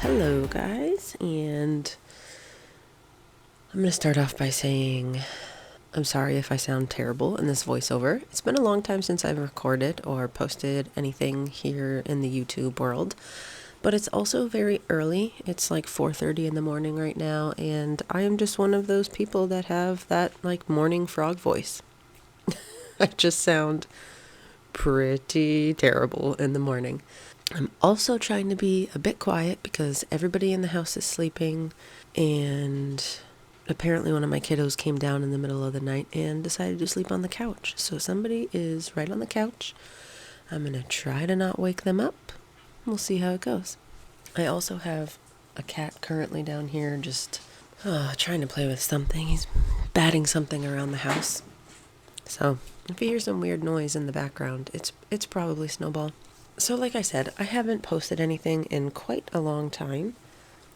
Hello guys, and I'm going to start off by saying I'm sorry if I sound terrible in this voiceover. It's been a long time since I've recorded or posted anything here in the YouTube world, but it's also very early. It's like 4:30 in the morning right now, and I am just one of those people that have that like morning frog voice. I just sound pretty terrible in the morning. I'm also trying to be a bit quiet because everybody in the house is sleeping, and apparently one of my kiddos came down in the middle of the night and decided to sleep on the couch. So somebody is right on the couch. I'm going to try to not wake them up. We'll see how it goes. I also have a cat currently down here just trying to play with something. He's batting something around the house. So if you hear some weird noise in the background, it's probably Snowball. So like I said, I haven't posted anything in quite a long time.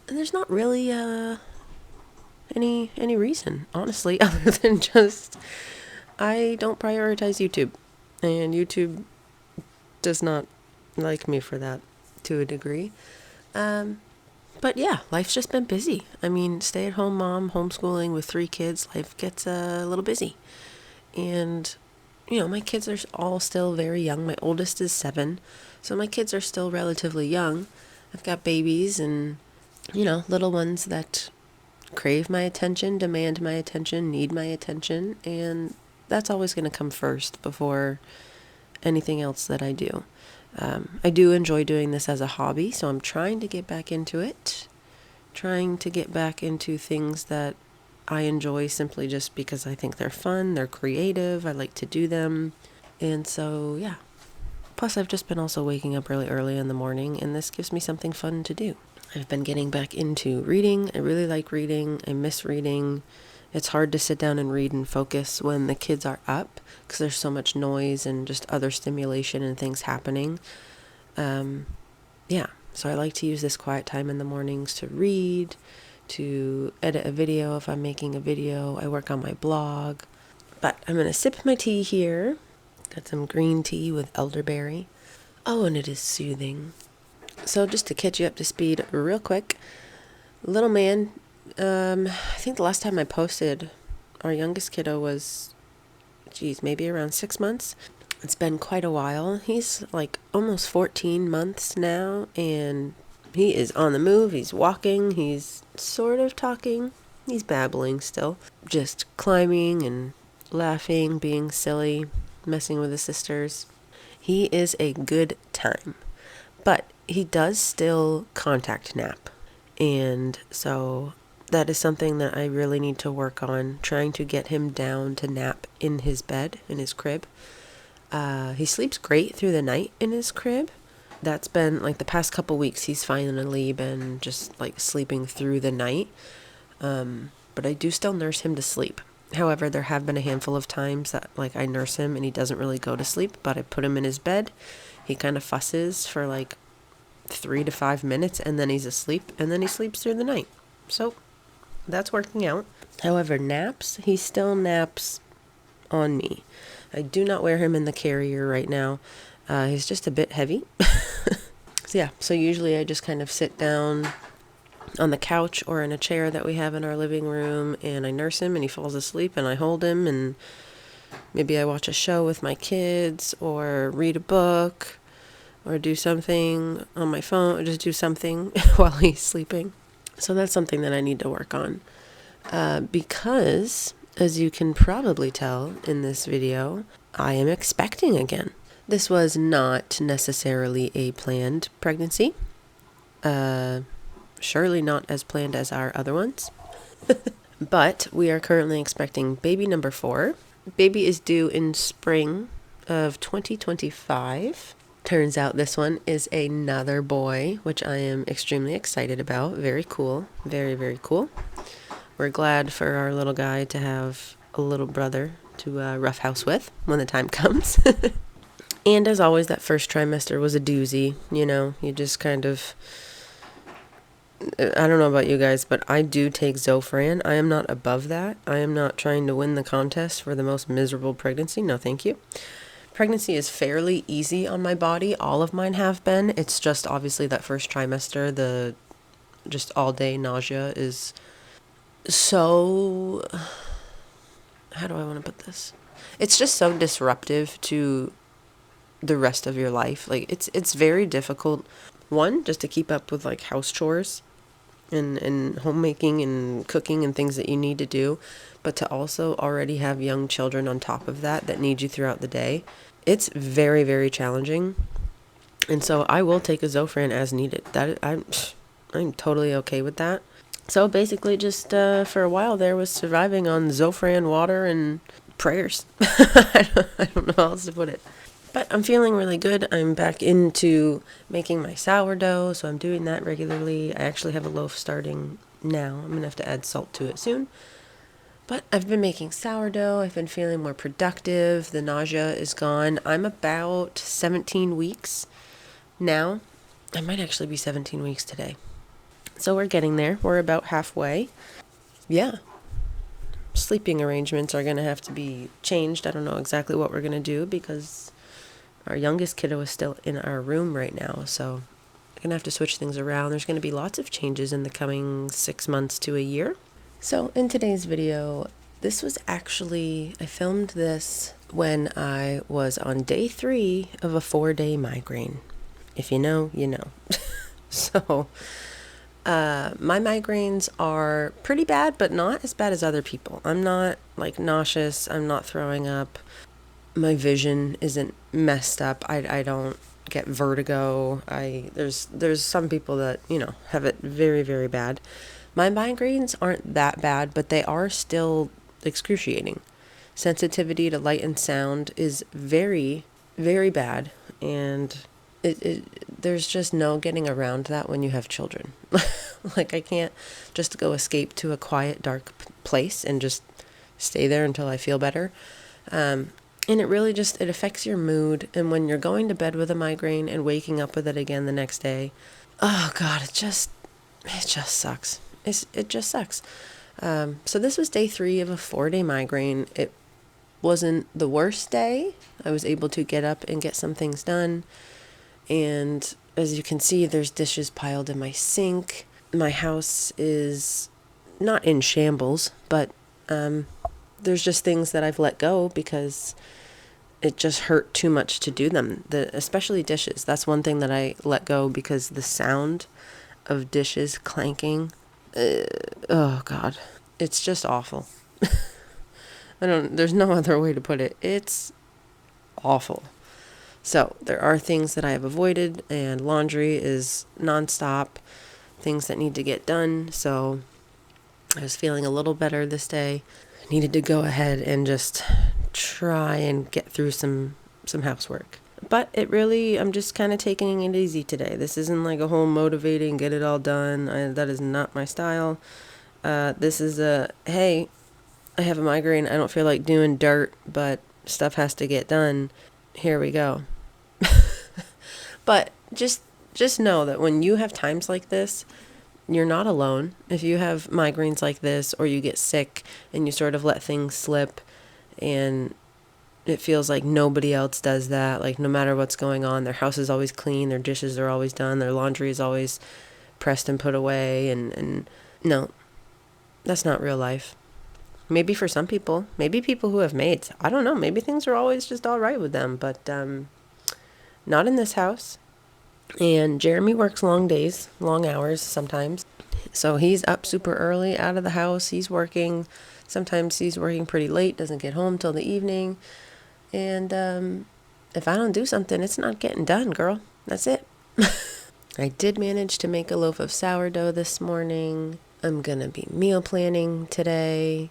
And there's not really any reason, honestly, other than just I don't prioritize YouTube. And YouTube does not like me for that to a degree. But yeah, life's just been busy. I mean, stay-at-home mom, homeschooling with 3 kids, life gets a little busy. And my kids are all still very young. My oldest is 7, so my kids are still relatively young. I've got babies and, little ones that crave my attention, demand my attention, need my attention, and that's always going to come first before anything else that I do. I do enjoy doing this as a hobby, so I'm trying to get back into it, trying to get back into things that I enjoy simply just because I think they're fun, they're creative, I like to do them, and so yeah. Plus I've just been also waking up really early in the morning, and this gives me something fun to do. I've been getting back into reading. I really like reading. I miss reading. It's hard to sit down and read and focus when the kids are up because there's so much noise and just other stimulation and things happening. So I like to use this quiet time in the mornings to read, to edit a video if I'm making a video. I work on my blog. But I'm going to sip my tea here. Got some green tea with elderberry. Oh, and it is soothing. So just to catch you up to speed real quick, little man, I think the last time I posted, our youngest kiddo was, maybe around 6 months. It's been quite a while. He's like almost 14 months now, and he is on the move. He's walking. He's sort of talking. He's babbling still. Just climbing and laughing, being silly, messing with his sisters. He is a good time. But he does still contact nap. And so that is something that I really need to work on, trying to get him down to nap in his bed, in his crib. He sleeps great through the night in his crib. That's been like the past couple weeks he's finally been just like sleeping through the night. But I do still nurse him to sleep. However, there have been a handful of times that like I nurse him and he doesn't really go to sleep, but I put him in his bed. He kind of fusses for like 3 to 5 minutes and then he's asleep and then he sleeps through the night. So that's working out. However, naps, he still naps on me. I do not wear him in the carrier right now. He's just a bit heavy. So usually I just kind of sit down on the couch or in a chair that we have in our living room and I nurse him and he falls asleep and I hold him and maybe I watch a show with my kids or read a book or do something on my phone or just do something while he's sleeping. So that's something that I need to work on. Because, as you can probably tell in this video, I am expecting again. This was not necessarily a planned pregnancy. Surely not as planned as our other ones. But we are currently expecting baby number 4. Baby is due in spring of 2025. Turns out this one is another boy, which I am extremely excited about. Very cool. Very, very cool. We're glad for our little guy to have a little brother to roughhouse with when the time comes. And as always, that first trimester was a doozy. You just kind of... I don't know about you guys, but I do take Zofran. I am not above that. I am not trying to win the contest for the most miserable pregnancy. No, thank you. Pregnancy is fairly easy on my body. All of mine have been. It's just obviously that first trimester, the just all day nausea is so, how do I want to put this? It's just so disruptive to the rest of your life. Like it's very difficult, one, just to keep up with like house chores and homemaking and cooking and things that you need to do, but to also already have young children on top of that need you throughout the day. It's very, very challenging. And so I will take a Zofran as needed. I'm totally okay with that. So basically just for a while there was surviving on Zofran water and prayers. I don't know how else to put it. But I'm feeling really good. I'm back into making my sourdough, so I'm doing that regularly. I actually have a loaf starting now. I'm going to have to add salt to it soon. But I've been making sourdough. I've been feeling more productive. The nausea is gone. I'm about 17 weeks now. I might actually be 17 weeks today. So we're getting there. We're about halfway. Yeah. Sleeping arrangements are going to have to be changed. I don't know exactly what we're going to do because our youngest kiddo is still in our room right now, so we're going to have to switch things around. There's going to be lots of changes in the coming 6 months to a year. So in today's video, I filmed this when I was on day 3 of a 4-day migraine. If you know, you know. So my migraines are pretty bad, but not as bad as other people. I'm not like nauseous. I'm not throwing up. My vision isn't messed up. I don't get vertigo. There's some people that, have it very, very bad. My migraines aren't that bad, but they are still excruciating. Sensitivity to light and sound is very, very bad, and there's just no getting around that when you have children. Like I can't just go escape to a quiet, dark place and just stay there until I feel better. And it really it affects your mood. And when you're going to bed with a migraine and waking up with it again the next day, oh God, it just sucks. It just sucks. So this was day 3 of a 4-day migraine. It wasn't the worst day. I was able to get up and get some things done. And as you can see, there's dishes piled in my sink. My house is not in shambles, but there's just things that I've let go because it just hurt too much to do them. Especially dishes. That's one thing that I let go because the sound of dishes clanking, oh God, it's just awful. There's no other way to put it. It's awful. So there are things that I have avoided, and laundry is nonstop, things that need to get done. So I was feeling a little better this day. I needed to go ahead and just try and get through some housework. But I'm just kind of taking it easy today. This isn't like a whole motivating, get it all done. That is not my style. This is hey, I have a migraine. I don't feel like doing dirt, but stuff has to get done. Here we go. But just know that when you have times like this, you're not alone. If you have migraines like this, or you get sick and you sort of let things slip and it feels like nobody else does that, like no matter what's going on, their house is always clean, their dishes are always done, their laundry is always pressed and put away, and no, that's not real life. Maybe for some people, maybe people who have maids, I don't know, maybe things are always just all right with them, but not in this house. And Jeremy works long days, long hours sometimes. So he's up super early, out of the house, he's working. Sometimes he's working pretty late, doesn't get home till the evening. And if I don't do something, it's not getting done, girl. That's it. I did manage to make a loaf of sourdough this morning. I'm going to be meal planning today,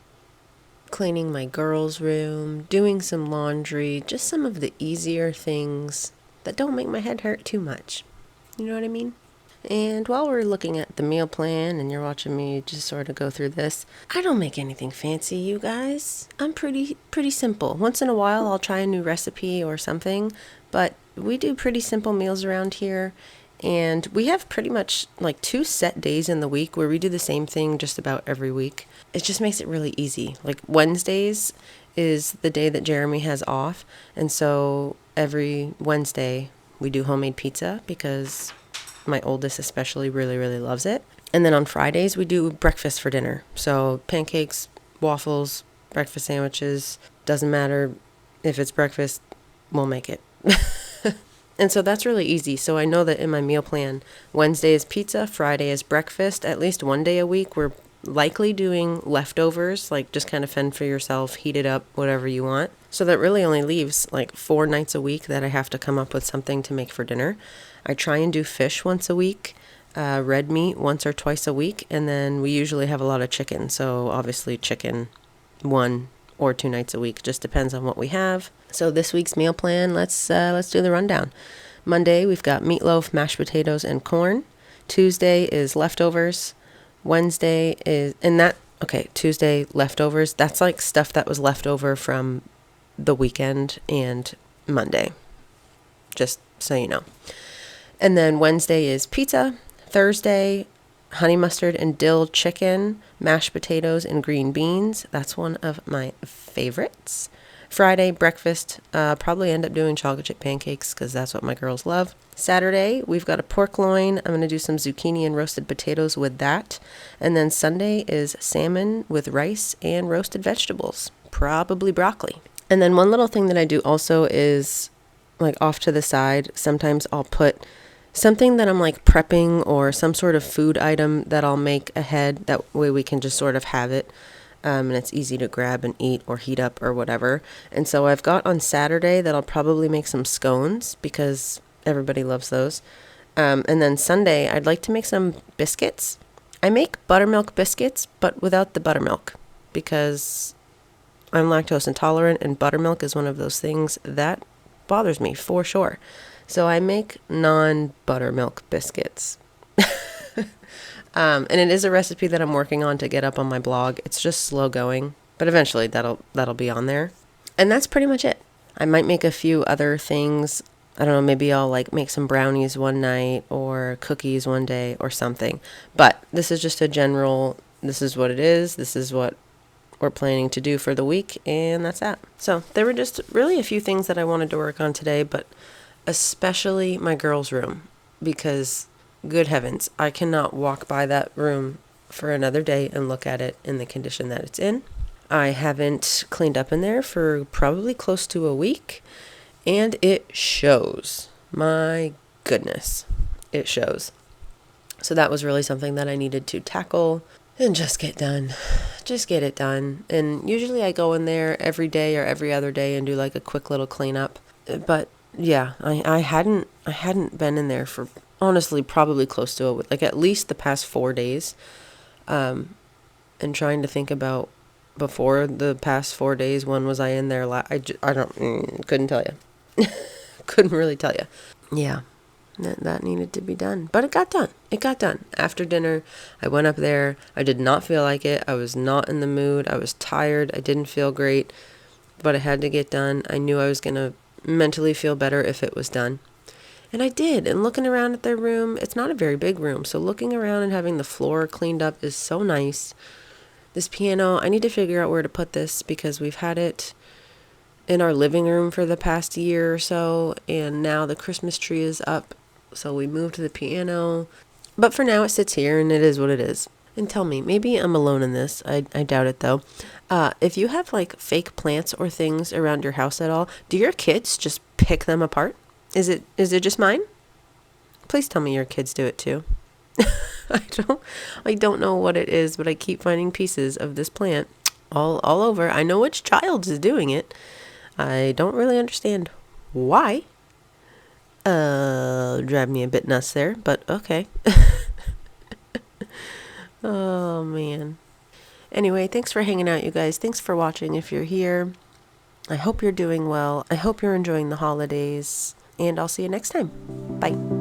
cleaning my girls' room, doing some laundry, just some of the easier things that don't make my head hurt too much. You know what I mean? And while we're looking at the meal plan and you're watching me just sort of go through this, I don't make anything fancy, you guys. I'm pretty simple. Once in a while, I'll try a new recipe or something, but we do pretty simple meals around here. And we have pretty much like 2 set days in the week where we do the same thing just about every week. It just makes it really easy. Like Wednesdays is the day that Jeremy has off. And so every Wednesday we do homemade pizza because My oldest especially really, really loves it. And then on Fridays, we do breakfast for dinner. So pancakes, waffles, breakfast sandwiches. Doesn't matter if it's breakfast, we'll make it. And so that's really easy. So I know that in my meal plan, Wednesday is pizza, Friday is breakfast. At least one day a week, we're likely doing leftovers, like just kind of fend for yourself, heat it up, whatever you want. So that really only leaves like 4 nights a week that I have to come up with something to make for dinner. I try and do fish once a week, red meat once or twice a week, and then we usually have a lot of chicken. So obviously chicken 1 or 2 nights a week, just depends on what we have. So this week's meal plan, let's do the rundown. Monday, we've got meatloaf, mashed potatoes, and corn. Tuesday is leftovers. Wednesday is, Tuesday leftovers. That's like stuff that was left over from the weekend and Monday, just so you know. And then Wednesday is pizza. Thursday, honey mustard and dill chicken, mashed potatoes, and green beans. That's one of my favorites. Friday, breakfast, probably end up doing chocolate chip pancakes because that's what my girls love. Saturday, we've got a pork loin. I'm going to do some zucchini and roasted potatoes with that. And then Sunday is salmon with rice and roasted vegetables, probably broccoli. And then one little thing that I do also is, like off to the side, sometimes I'll put something that I'm like prepping or some sort of food item that I'll make ahead. That way we can just sort of have it. And it's easy to grab and eat or heat up or whatever. And so I've got on Saturday that I'll probably make some scones because everybody loves those. And then Sunday, I'd like to make some biscuits. I make buttermilk biscuits, but without the buttermilk because I'm lactose intolerant and buttermilk is one of those things that bothers me for sure. So I make non-buttermilk biscuits. And it is a recipe that I'm working on to get up on my blog. It's just slow going, but eventually that'll be on there. And that's pretty much it. I might make a few other things. I don't know, maybe I'll like make some brownies one night or cookies one day or something. But this is just a general, this is what it is. This is what we're planning to do for the week, and that's that. So there were just really a few things that I wanted to work on today, but especially my girls' room, because good heavens, I cannot walk by that room for another day and look at it in the condition that it's in. I haven't cleaned up in there for probably close to a week, and it shows. My goodness, it shows. So that was really something that I needed to tackle and just get done. Just get it done. And usually I go in there every day or every other day and do like a quick little cleanup. But yeah, I hadn't been in there for honestly probably close to like at least the past 4 days. And trying to think about before the past 4 days, when was I in there? Couldn't tell you. Couldn't really tell you. Yeah. That needed to be done. But it got done. It got done. After dinner, I went up there. I did not feel like it. I was not in the mood. I was tired. I didn't feel great. But it had to get done. I knew I was going to mentally feel better if it was done. And I did. And looking around at their room, it's not a very big room. So looking around and having the floor cleaned up is so nice. This piano, I need to figure out where to put this because we've had it in our living room for the past year or so. And now the Christmas tree is up. So we moved the piano, but for now it sits here and it is what it is. And tell me, maybe I'm alone in this. I doubt it though. If you have like fake plants or things around your house at all, do your kids just pick them apart? Is it just mine? Please tell me your kids do it too. I don't know what it is, but I keep finding pieces of this plant all over. I know which child is doing it. I don't really understand why. Drive me a bit nuts there, but okay. Oh, man. Anyway, thanks for hanging out, you guys. Thanks for watching if you're here. I hope you're doing well. I hope you're enjoying the holidays, and I'll see you next time. Bye.